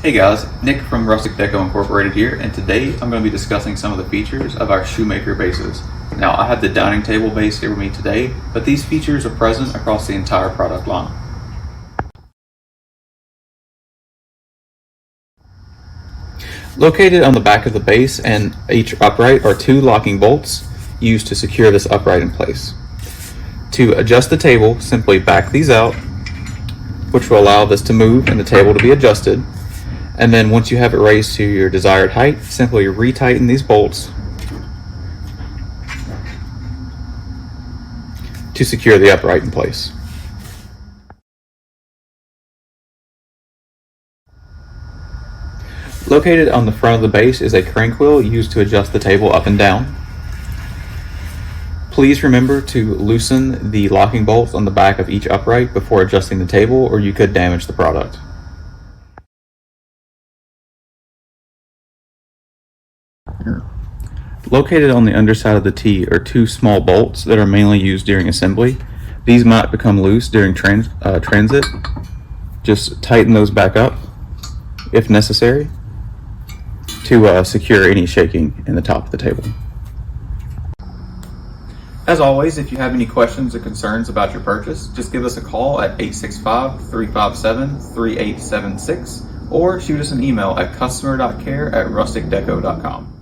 Hey guys, Nick from Rustic Deco Incorporated here, and today I'm going to be discussing some of the features of our Shoemaker bases. Now, I have the dining table base here with me today, but these features are present across the entire product line. Located on the back of the base and each upright are two locking bolts used to secure this upright in place. To adjust the table, simply back these out, which will allow this to move and the table to be adjusted. And then once you have it raised to your desired height, simply retighten these bolts to secure the upright in place. Located on the front of the base is a crank wheel used to adjust the table up and down. Please remember to loosen the locking bolts on the back of each upright before adjusting the table, or you could damage the product. Located on the underside of the T are two small bolts that are mainly used during assembly. These might become loose during transit. Just tighten those back up if necessary to secure any shaking in the top of the table. As always, if you have any questions or concerns about your purchase, just give us a call at 865-357-3876 or shoot us an email at customer.care@rusticdeco.com.